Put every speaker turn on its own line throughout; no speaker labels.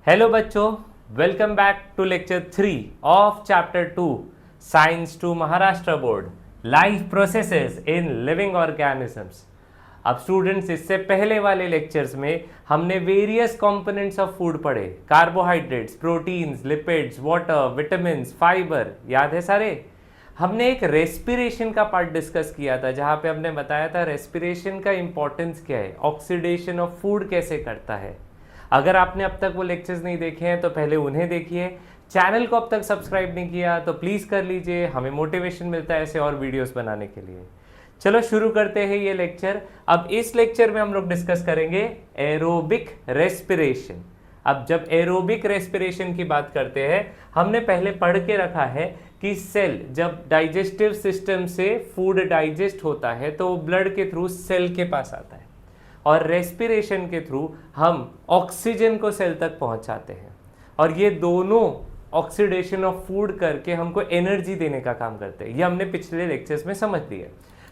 Hello बच्चों, welcome back to lecture 3 of chapter 2 science two Maharashtra board life processes in living organisms. अब students, इससे पहले वाले lectures में हमने वेरियस कंपोनेंट्स ऑफ फूड पढ़े। Carbohydrates, proteins, lipids, water, vitamins, fibre, याद है सारे। हमने एक रेस्पिरेशन का पार्ट डिस्कस किया था जहां पे हमने बताया था रेस्पिरेशन का इंपॉर्टेंस क्या है, ऑक्सीडेशन ऑफ फूड कैसे करता है। अगर आपने अब तक वो लेक्चर्स नहीं देखे हैं तो पहले उन्हें देखिए। चैनल को अब तक सब्सक्राइब नहीं किया तो प्लीज़ कर लीजिए, हमें मोटिवेशन मिलता है ऐसे और वीडियोस बनाने के लिए। चलो शुरू करते हैं ये लेक्चर। अब इस लेक्चर में हम लोग डिस्कस करेंगे एरोबिक रेस्पिरेशन। अब जब एरोबिक रेस्पिरेशन की बात करते हैं, हमने पहले पढ़ के रखा है कि सेल जब डाइजेस्टिव सिस्टम से फूड डाइजेस्ट होता है तो वो ब्लड के थ्रू सेल के पास आता है और रेस्पिरेशन के थ्रू हम ऑक्सीजन को सेल तक पहुंचाते हैं और ये दोनों ऑक्सीडेशन ऑफ फूड करके हमको एनर्जी देने का काम करते हैं। ये हमने पिछले लेक्चर्स में समझ लिया।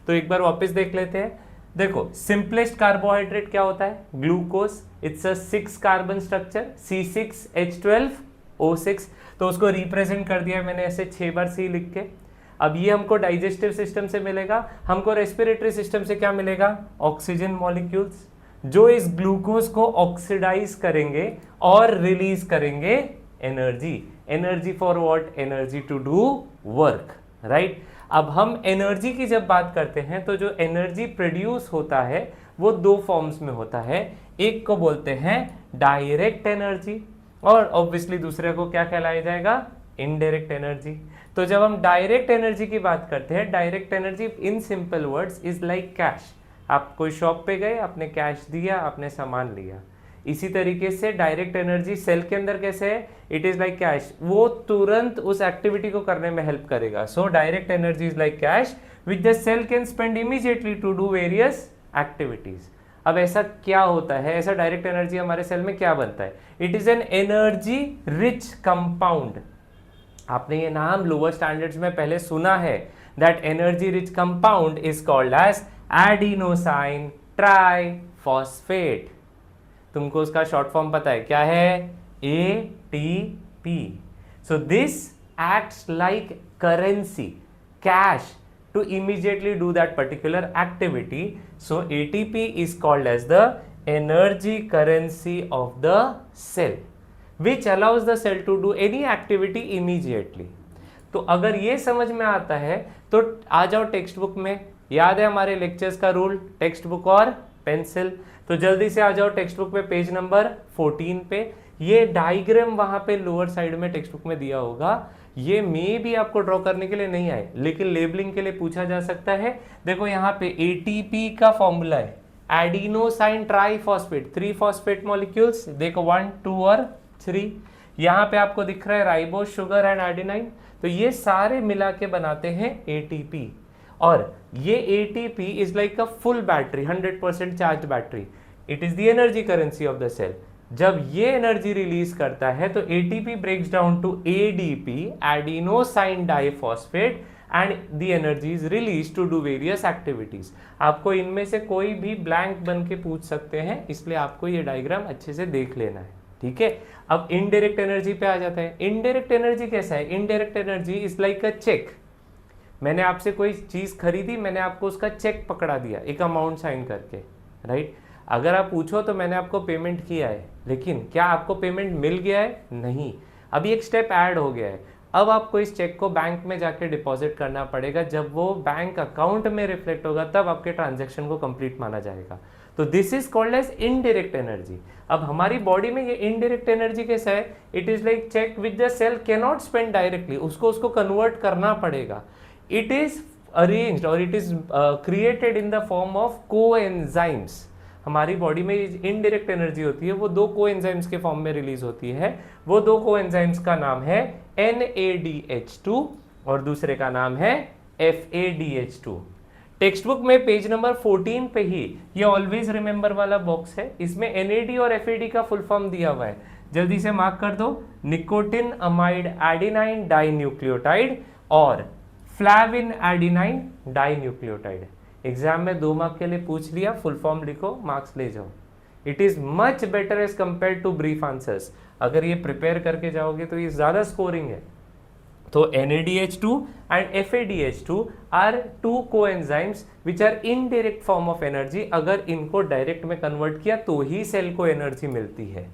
तो एक बार वापस देख लेते हैं। देखो, सिंपलेस्ट कार्बोहाइड्रेट क्या होता है? Glucose. It's a 6 carbon structure, C6H12O6। तो उसको रिप्रेजेंट कर दिया मैंने ऐसे 6 बार C लिख के। अब ये हमको डाइजेस्टिव सिस्टम से मिलेगा, हमको रेस्पिरेटरी सिस्टम से क्या मिलेगा? ऑक्सीजन मॉलिक्यूल्स, जो इस ग्लूकोज को ऑक्सीडाइज करेंगे और रिलीज करेंगे energy. Energy for what? Energy to do work, right. अब हम एनर्जी की जब बात करते हैं तो जो एनर्जी प्रोड्यूस होता है वो 2 फॉर्म्स में होता है। एक को बोलते हैं डायरेक्ट एनर्जी और ऑब्वियसली दूसरे को क्या कहलाया जाएगा? Indirect energy. तो जब हम डायरेक्ट एनर्जी की बात करते हैं, direct energy in simple words is like cash. आप कोई शॉप पे गए, आपने कैश दिया, आपने सामान लिया। इसी तरीके से डायरेक्ट एनर्जी सेल के अंदर कैसे है? इट इज लाइक कैश, वो तुरंत उस एक्टिविटी को करने में हेल्प करेगा। So direct energy is like cash which the cell can spend immediately to do various activities. अब ऐसा क्या होता है? ऐसा डायरेक्ट एनर्जी हमारे सेल में क्या बनता है? It is an energy rich compound. आपने ये नाम लोअर स्टैंडर्ड्स में पहले सुना है। That energy rich compound is called as adenosine triphosphate. तुमको उसका शॉर्ट फॉर्म पता है क्या है? ATP। So this acts like currency, cash, to immediately do that particular activity. So ATP is called as the energy currency of the cell, which allows the cell to do any activity immediately. तो अगर ये समझ में आता है तो आ जाओ text book में। याद है हमारे लेक्चर्स का रूल, टेक्स्ट बुक और पेंसिल। तो जल्दी से आ जाओ टेक्स्ट बुक पे, पेज नंबर 14 पे। ये डायग्राम वहां पे लोअर साइड में टेक्स्ट बुक में दिया होगा। ये मे भी आपको ड्रॉ करने के लिए नहीं आए, लेकिन लेबलिंग के लिए पूछा जा सकता है। देखो यहाँ पे ATP का फॉर्मूला है एडिनोसाइन ट्राइफॉस्फेट, 3 फॉस्फेट मॉलिक्यूल्स। देखो 1, 2 और 3। यहाँ पे आपको दिख रहा है राइबोज, शुगर एंड एडेनाइन। तो ये सारे मिला के बनाते हैं ATP। और ये ATP is like a full battery, 100% charge battery. It is the energy currency of the cell. जब ये एनर्जी रिलीज करता है तो ATP breaks down to ADP, adenosine diphosphate, and the energy is release to do various activities. आपको इनमें से कोई भी ब्लैंक बन के पूछ सकते हैं, इसलिए आपको ये डायग्राम अच्छे से देख लेना है, ठीक है। अब इनडायरेक्ट एनर्जी पे आ जाता है। इनडायरेक्ट एनर्जी कैसा है? Indirect energy is like a cheque. मैंने आपसे कोई चीज खरीदी, मैंने आपको उसका चेक पकड़ा दिया एक अमाउंट साइन करके, राइट। अगर आप पूछो तो मैंने आपको पेमेंट किया है, लेकिन क्या आपको पेमेंट मिल गया है? नहीं, अभी एक स्टेप ऐड हो गया है। अब आपको इस चेक को बैंक में जाके डिपॉजिट करना पड़ेगा। जब वो बैंक अकाउंट में रिफ्लेक्ट होगा तब आपके ट्रांजैक्शन को कंप्लीट माना जाएगा। तो this is called as indirect energy. अब हमारी बॉडी में ये इनडायरेक्ट एनर्जी कैसा है? It is like cheque which the cell can not spend directly, उसको कन्वर्ट करना पड़ेगा। इट इज अरेंज्ड और it is created in the form of coenzymes. हमारी बॉडी में इनडायरेक्ट एनर्जी होती है, वो 2 कोएंजाइम्स के फॉर्म में रिलीज होती है। वो 2 कोएंजाइम्स का नाम है NADH2 और दूसरे का नाम है FADH2। टेक्स्ट बुक में पेज नंबर 14 पे ही ये ऑलवेज रिमेंबर वाला बॉक्स है, इसमें NAD और FAD का फुल फॉर्म दिया हुआ है। जल्दी से मार्क कर दो, निकोटिन अमाइड एडिनाइन डाइन्यूक्लियोटाइड और फ्लैविन एडिनाइन डाइन्यूक्लियोटाइड। एग्जाम में 2 मार्क के लिए पूछ लिया, फुल फॉर्म लिखो, मार्क्स ले जाओ। It is much better as compare to brief answers. अगर ये प्रिपेयर करके जाओगे तो ये ज्यादा स्कोरिंग है। तो NADH2 and FADH2 are two coenzymes which are indirect form of energy। अगर इनको डायरेक्ट में कन्वर्ट किया तो ही सेल को एनर्जी मिलती है।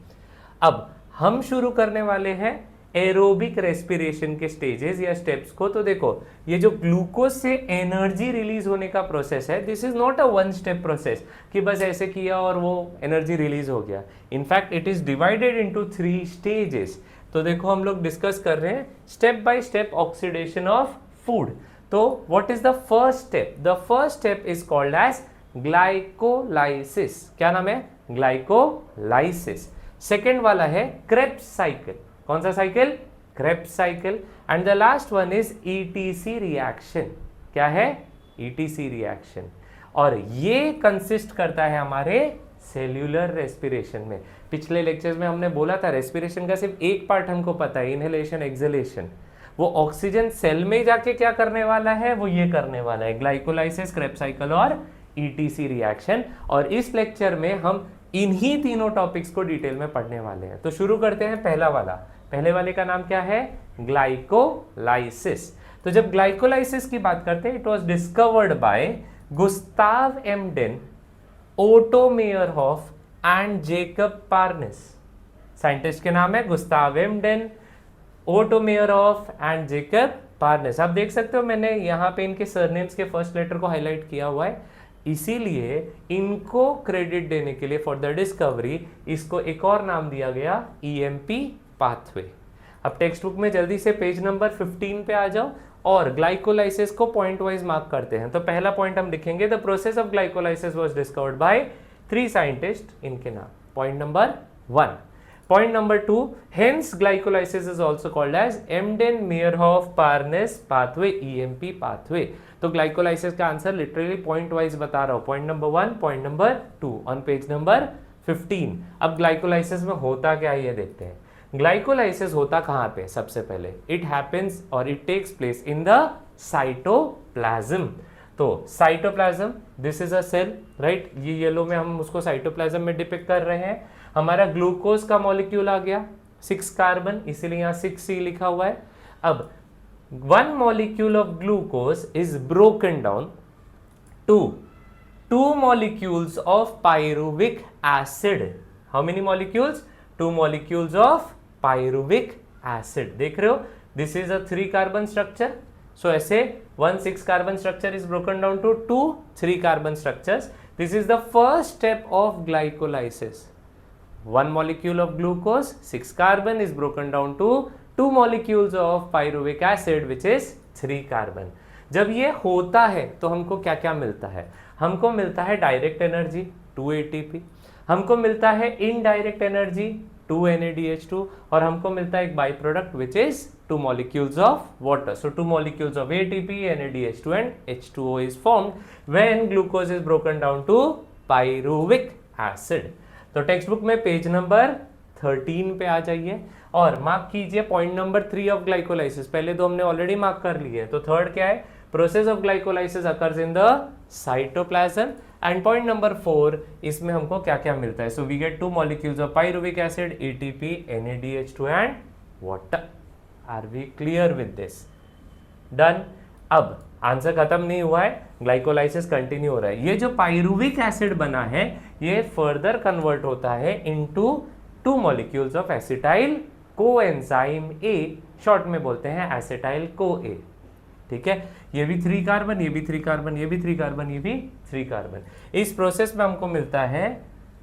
अब हम शुरू करने वाले हैं एरोबिक रेस्पिरेशन के स्टेजेस या स्टेप्स को। तो देखो, ये जो ग्लूकोज से एनर्जी रिलीज होने का प्रोसेस है, this is not a one step process कि बस ऐसे किया और वो एनर्जी रिलीज हो गया। In fact it is divided into 3 stages. तो देखो, हम लोग डिस्कस कर रहे हैं step by step oxidation of food. तो what is the first step? The first step is called as glycolysis. क्या नाम है? ग्लाइकोलाइसिस। सेकेंड वाला है क्रेब्स साइकिल। कौन सा cycle? Krebs cycle. And the last one is ETC reaction. क्या है? ETC reaction. और ये कंसिस्ट करता है हमारे सेल्यूलर रेस्पिरेशन में। पिछले लेक्चर्स में हमने बोला था रेस्पिरेशन का सिर्फ एक पार्ट हमको पता है, इनहेलेशन एक्सहेलेशन। वो ऑक्सीजन सेल में जाके क्या करने वाला है? वो ये करने वाला है, ग्लाइकोलाइसिस, क्रेब्स साइकिल और ETC रिएक्शन। और इस लेक्चर में हम इन्हीं तीनों टॉपिक्स को डिटेल में पढ़ने वाले हैं। तो शुरू करते हैं पहला वाला। पहले वाले का नाम क्या है? ग्लाइकोलाइसिस। तो जब ग्लाइकोलाइसिस की बात करते हैं, it was discovered by Gustav Embden, Otto Meyerhof and Jacob Parnas. Scientist के नाम है Gustav Embden, Otto Meyerhof and Jacob Parnas. आप देख सकते हो मैंने यहाँ पे इनके सरनेम्स के फर्स्ट लेटर को हाईलाइट किया हुआ है, इसीलिए इनको क्रेडिट देने के लिए फॉर द डिस्कवरी इसको एक और नाम दिया गया, EMP पाथवे। अब टेक्स्ट बुक में जल्दी से पेज नंबर 15 पे आ जाओ और ग्लाइकोलाइसिस को पॉइंट वाइज मार्क करते हैं। तो पहला पॉइंट हम लिखेंगे, the process of glycolysis was discovered by 3 scientist, इनके नाम। Point number 1। Point number 2, hence glycolysis is also called as Embden Meyerhof Parnas pathway, EMP pathway. तो ग्लाइकोलाइसिस का आंसर लिटरली पॉइंट वाइज बता रहा हूं। Point number 1, point number 2 on page number 15। अब glycolysis में होता क्या है ये देखते हैं। ग्लाइकोलाइसिस होता कहां पे? सबसे पहले इट हैपेंस और it takes place in the cytoplasm. तो cytoplasm, this is a cell, right? ये येलो में हम उसको साइटोप्लाज्म में डिपिक्ट कर रहे हैं। हमारा ग्लूकोज का मॉलिक्यूल आ गया 6 कार्बन, इसीलिए यहाँ 6C लिखा हुआ है। अब 1 molecule of glucose is broken down to 2 molecules of pyruvic acid. How many molecules? 2 molecules of pyruvic acid. देख रहे हो? This is a 3 carbon structure. So ऐसे 1 6 carbon structure is broken down to 2 3 carbon structures. This is the first step of glycolysis. 1 molecule of glucose, 6 carbon is broken down to 2 molecules of pyruvic acid which is 3 carbon. जब ये होता है तो हमको क्या क्या मिलता है? हमको मिलता है डायरेक्ट एनर्जी 2 ATP, हमको मिलता है इनडायरेक्ट एनर्जी 2 NADH2 और हमको मिलता है एक by product which is 2 molecules of water. So 2 molecules of ATP, NADH2 and H2O is formed when glucose is broken down to pyruvic acid. तो टेक्स्ट बुक में पेज नंबर 13 पे आ जाइए और मार्क कीजिए पॉइंट नंबर 3 ऑफ ग्लाइकोलाइसिस। पहले तो हमने already mark कर लिए, तो थर्ड क्या है? Process of glycolysis occurs in the cytoplasm. And point number 4, इसमें हमको क्या क्या मिलता है? So we get 2 molecules of pyruvic acid, ATP, NADH2 and water. Are we clear with this? Done. अब आंसर खत्म नहीं हुआ है, ग्लाइकोलाइसिस कंटिन्यू हो रहा है। ये जो पाइरुविक एसिड बना है ये फर्दर कन्वर्ट होता है into 2 molecules of acetyl coenzyme A, short में बोलते हैं acetyl CoA। ठीक है, ये भी 3 कार्बन, ये भी 3 कार्बन, ये भी 3 कार्बन, ये भी 3 कार्बन। इस प्रोसेस में हमको मिलता है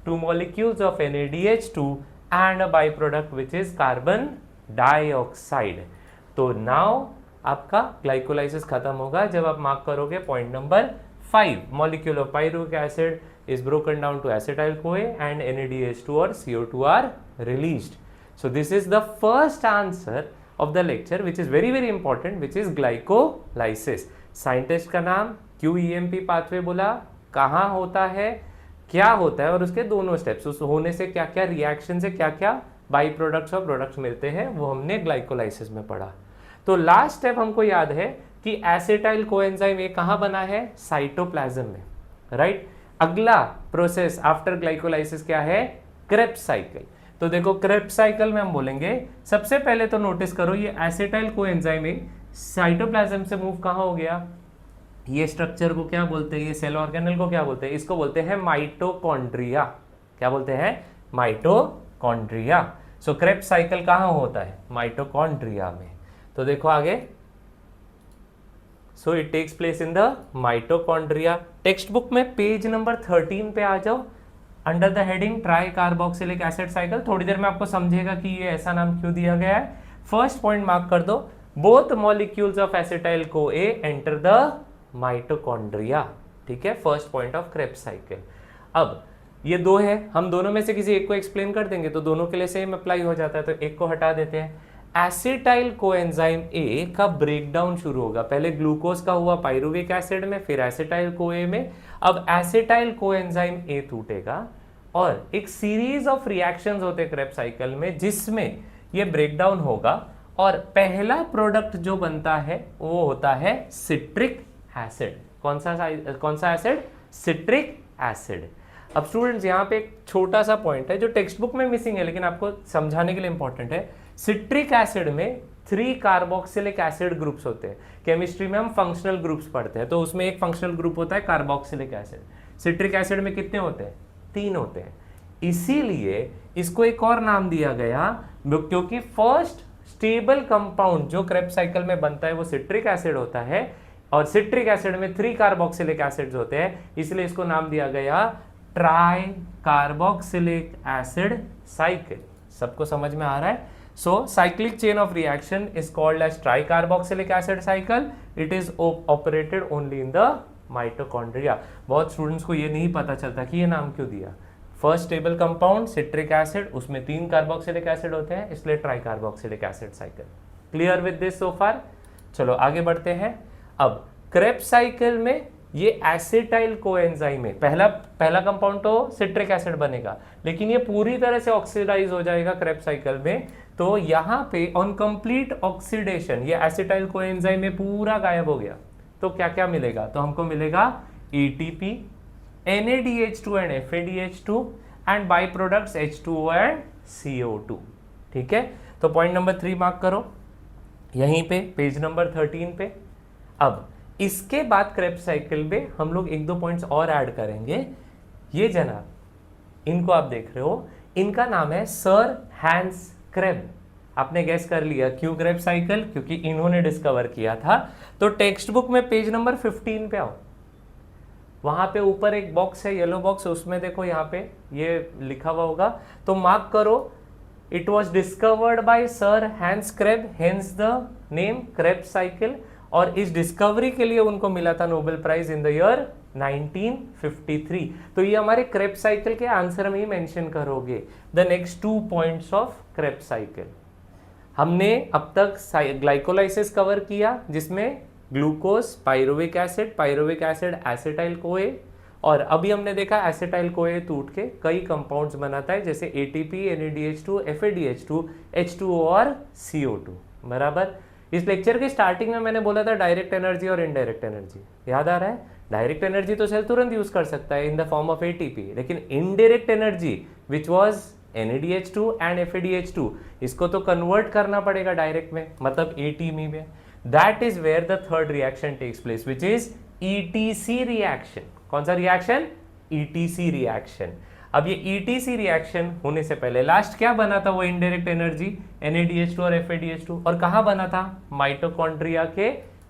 2 molecules of NADH2 and a by product which is carbon dioxide. तो नाउ आपका ग्लाइकोलाइसिस खत्म होगा जब आप मार्क करोगे point number 5, molecule of pyruvic acid is broken down to acetyl CoA and NADH2 or CO2 are released. So this is the first answer of the lecture which is very very important, which is glycolysis. Scientist का नाम, क्यों EMP pathway बोला, कहाँ होता है, क्या होता है और उसके दोनों स्टेप्स, उस होने से क्या क्या रिएक्शन से क्या क्या बाई प्रोडक्ट्स और प्रोडक्ट्स मिलते हैं, वो हमने ग्लाइकोलाइसिस में पढ़ा। तो लास्ट स्टेप हमको याद है कि एसिटाइल कोएंजाइम ये कहाँ बना है? साइटोप्लाज्म में, राइट? अगला प्रोसेस आफ्टर ग्लाइकोलाइसिस क्या है? Krebs cycle. तो देखो क्रेब्स साइकिल में हम बोलेंगे सबसे पहले तो नोटिस करो ये एसिटाइल कोएंजाइम साइटोप्लाज्म से मूव कहाँ हो गया? ये स्ट्रक्चर को क्या बोलते हैं? ये सेल ऑर्गेनल को क्या बोलते हैं? इसको बोलते हैं माइटोकॉन्ड्रिया। क्या बोलते हैं? माइटोकॉन्ड्रिया। सो क्रेब्स साइकिल कहाँ होता है? माइटोकॉन्ड्रिया में। तो देखो आगे, so it takes place in the mitochondria. Text book में पेज नंबर 13 पे आ जाओ, under the heading tricarboxylic acid cycle. थोड़ी देर में आपको समझेगा कि ये ऐसा नाम क्यों दिया गया है। फर्स्ट पॉइंट मार्क कर दो, both molecules of acetyl co A enter the mitochondria. ठीक है, first point of Krebs cycle. अब ये दो है, हम दोनों में से किसी एक को एक्सप्लेन कर देंगे तो दोनों के लिए सेम अप्लाई हो जाता है, तो एक को हटा देते हैं। एसिटाइल कोएंजाइम ए का ब्रेकडाउन शुरू होगा, पहले ग्लूकोज का हुआ पाइरुविक एसिड में, फिर एसिटाइल कोए में। अब एसिटाइल कोएंजाइम ए टूटेगा और एक सीरीज ऑफ रिएक्शंस होते हैं क्रेब्स साइकिल में जिसमें ये ब्रेकडाउन होगा और पहला प्रोडक्ट जो बनता है वो होता है सिट्रिक एसिड। कौन सा एसिड? Citric acid. अब स्टूडेंट्स यहाँ पे एक छोटा सा पॉइंट है जो टेक्स्ट बुक में मिसिंग है लेकिन आपको समझाने के लिए इंपॉर्टेंट है। सिट्रिक एसिड में 3 कार्बोक्सिलिक एसिड ग्रुप्स होते हैं। केमिस्ट्री में हम फंक्शनल ग्रुप्स पढ़ते हैं, तो उसमें एक फंक्शनल ग्रुप होता है कार्बोक्सिलिक एसिड। सिट्रिक एसिड में कितने होते हैं? 3 होते हैं। इसीलिए इसको एक और नाम दिया गया क्योंकि फर्स्ट स्टेबल कंपाउंड जो क्रेब्स साइकिल में बनता है वो सिट्रिक एसिड होता है और सिट्रिक एसिड में 3 कार्बोक्सिलिक एसिड्स होते हैं, इसलिए इसको नाम दिया गया ट्राई कार्बोक्सिलिक एसिड साइकिल। सबको समझ में आ रहा है? So cyclic chain of reaction is called as tricarboxylic acid cycle. It is operated only in the mitochondria. बहुत स्टूडेंट्स को ये नहीं पता चलता कि ये नाम क्यों दिया। First stable compound citric acid, उसमें 3 कार्बोक्सिलिक एसिड होते हैं, इसलिए tricarboxylic acid cycle. Clear with this so far? चलो आगे बढ़ते हैं। अब क्रेब्स साइकिल में ये एसिटाइल कोएंजाइम है, पहला कंपाउंड तो सिट्रिक एसिड बनेगा लेकिन ये पूरी तरह से ऑक्सीडाइज हो जाएगा क्रेब्स साइकिल में। तो यहाँ पे ऑन कंप्लीट ऑक्सीडेशन ये एसिटाइल कोएंजाइम में पूरा गायब हो गया, तो क्या क्या मिलेगा? तो हमको मिलेगा ATP, NADH2 and FADH2 and by products H2O and CO2। ठीक है, तो पॉइंट नंबर 3 मार्क करो यहीं पे पेज नंबर 13 पे। अब इसके बाद क्रेब्स साइकिल में हम लोग 1-2 पॉइंट्स और ऐड करेंगे। ये जनाब, इनको आप देख रहे हो, इनका नाम है सर हैंस क्रेब। आपने गैस कर लिया क्यों क्रेब्स साइकिल? क्योंकि इन्होंने डिस्कवर किया था। तो टेक्स्ट बुक में पेज नंबर 15 पे आओ, वहां पे ऊपर एक बॉक्स है, येलो बॉक्स, उसमें देखो यहाँ पे ये लिखा हुआ होगा, तो मार्क करो it was discovered by sir Hans Kreb, hence the name Krebs cycle. और इस डिस्कवरी के लिए उनको मिला था Nobel prize in the year 1953। तो ये हमारे क्रेब्स साइकिल के आंसर में ही मेंशन करोगे the next 2 points of Krebs cycle. हमने अब तक ग्लाइकोलाइसिस कवर किया जिसमें glucose, pyruvic acid acetyl CoA, और अभी हमने देखा एसिटाइल कोए टूट के कई कंपाउंड्स बनाता है जैसे ATP, NADH2, FADH2, H2O और CO2। बराबर। इस लेक्चर के स्टार्टिंग में मैंने बोला था डायरेक्ट एनर्जी और इनडायरेक्ट एनर्जी, याद आ रहा है? डायरेक्ट एनर्जी तो सेल तुरंत यूज कर सकता है इन द फॉर्म ऑफ ATP, लेकिन indirect energy which was NADH2 and FADH2, इसको तो कन्वर्ट करना पड़ेगा डायरेक्ट में, मतलब ATP में। That is where the third reaction takes place which is ETC reaction. कौन सा रिएक्शन? ETC reaction. अब ये ETC रिएक्शन होने से पहले लास्ट क्या बना था? वो इनडायरेक्ट एनर्जी NADH2 और FADH2, और कहां बना था? माइटोकॉन्ड्रिया के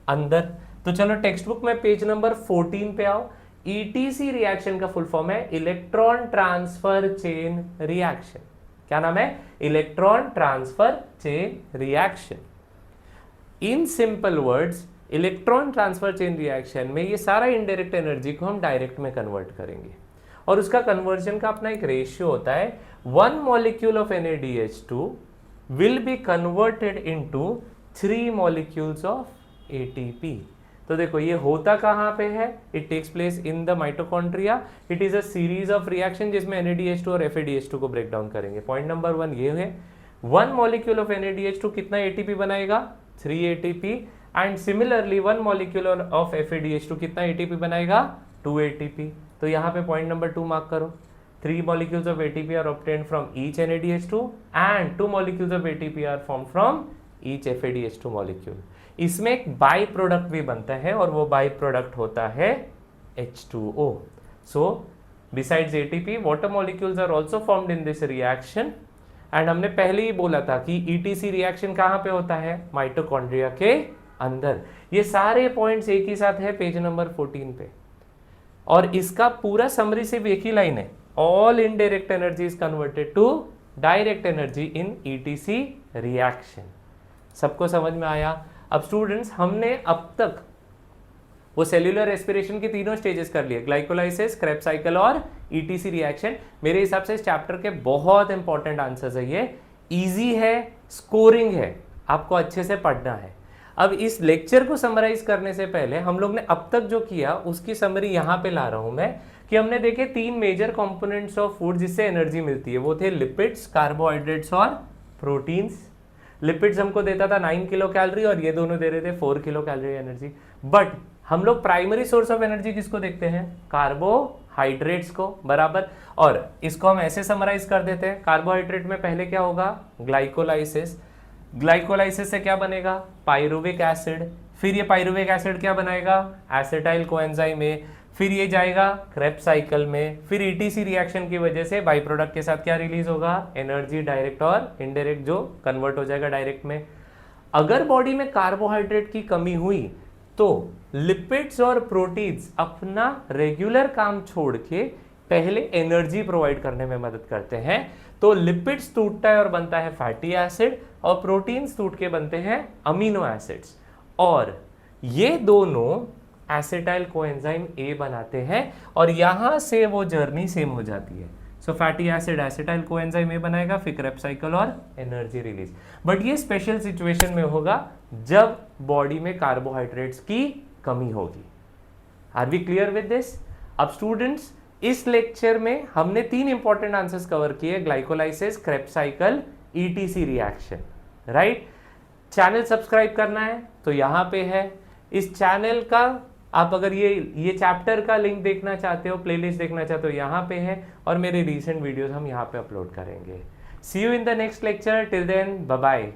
अंदर। तो चलो टेक्स्ट बुक में पेज नंबर 14 पे आओ। ETC रिएक्शन का फुल फॉर्म है इलेक्ट्रॉन ट्रांसफर चेन रिएक्शन। क्या नाम है? Electron transfer chain reaction. In simple words, electron transfer chain reaction में ये सारा इनडायरेक्ट एनर्जी को हम डायरेक्ट में कन्वर्ट करेंगे, और उसका कन्वर्जन का अपना एक रेशियो होता है। 1 molecule of NADH2 will be converted into 3 molecules of ATP। तो देखो ये होता कहाँ पे है? It takes place in the mitochondria. It is a series of reaction जिसमें NADH2 और FADH2 को ब्रेक डाउन करेंगे। पॉइंट नंबर 1 ये है, 1 मॉलिक्यूल ऑफ NADH2 कितना ATP बनाएगा? 3 ATP। And similarly 1 molecule of FADH2 कितना ATP बनाएगा? 2 ATP। तो यहाँ पे पॉइंट नंबर 2 मार्क करो। 3 molecules of ATP are obtained from each NADH2 and 2 molecules of ATP are formed from each FADH2 molecule। इसमें एक बाई प्रोडक्ट भी बनता है और वो बाई प्रोडक्ट होता है H2O। So besides ATP, water molecules are also formed in this reaction। And हमने पहले ही बोला था कि ETC रिएक्शन कहाँ पे होता है, माइटोकॉन्ड्रिया के अंदर। ये सारे पॉइंट्स एक ही साथ है पेज नंबर 14 पे, और इसका पूरा समरी सिर्फ एक ही लाइन है, all indirect energy is converted to direct energy in ETC reaction. सबको समझ में आया? अब स्टूडेंट्स, हमने अब तक वो सेल्यूलर रेस्पिरेशन के तीनों स्टेजेस कर लिए, ग्लाइकोलाइसिस, क्रेब्स साइकिल और ETC रिएक्शन। मेरे हिसाब से इस चैप्टर के बहुत इंपॉर्टेंट आंसर्स है ये, इजी है, स्कोरिंग है, आपको अच्छे से पढ़ना है। अब इस लेक्चर को समराइज करने से पहले हम लोग ने अब तक जो किया उसकी समरी यहाँ पे ला रहा हूं मैं, कि हमने देखे 3 मेजर कंपोनेंट्स ऑफ फूड जिससे एनर्जी मिलती है, वो थे लिपिड्स, कार्बोहाइड्रेट्स और प्रोटीन्स। लिपिड्स हमको देता था 9 किलो कैलोरी और ये दोनों दे रहे थे 4 किलो कैलोरी एनर्जी। बट हम लोग प्राइमरी सोर्स ऑफ एनर्जी किसको देखते हैं, कार्बोहाइड्रेट्स को, बराबर। और इसको हम ऐसे समराइज कर देते हैं, कार्बोहाइड्रेट में पहले क्या होगा, ग्लाइकोलाइसिस। ग्लाइकोलाइसिस से क्या बनेगा, पाइरुविक एसिड। फिर ये पाइरुविक एसिड क्या बनाएगा, एसिटाइल कोएंजाइम में। फिर ये जाएगा क्रेब्स साइकिल में। फिर ETC रिएक्शन की वजह से बाई प्रोडक्ट के साथ क्या रिलीज होगा, एनर्जी, डायरेक्ट और इनडायरेक्ट, जो कन्वर्ट हो जाएगा डायरेक्ट में। अगर बॉडी में कार्बोहाइड्रेट की कमी हुई तो लिपिड्स और प्रोटीन्स अपना रेगुलर काम छोड़ के पहले एनर्जी प्रोवाइड करने में मदद करते हैं। तो लिपिड्स टूटता है और बनता है फैटी एसिड, और प्रोटीन्स टूट के बनते हैं अमीनो एसिड्स, और ये दोनों एसिटाइल कोएंजाइम A बनाते हैं, और यहां से वो जर्नी सेम हो जाती है। So fatty acid acetyl coenzyme A बनाएगा, फिर क्रेब्स साइकिल और एनर्जी रिलीज। बट ये स्पेशल सिचुएशन में होगा जब बॉडी में कार्बोहाइड्रेट्स की कमी होगी। Are we clear with this? अब स्टूडेंट्स, इस लेक्चर में हमने 3 इंपॉर्टेंट आंसर्स कवर किए, glycolysis, Krebs cycle, ETC reaction, right. Channel subscribe करना है तो यहां पे है। इस चैनल का आप अगर ये चैप्टर का लिंक देखना चाहते हो, प्लेलिस्ट देखना चाहते हो, यहाँ पे है, और मेरे रीसेंट वीडियोस हम यहाँ पे अपलोड करेंगे। See you in the next lecture, till then bye bye.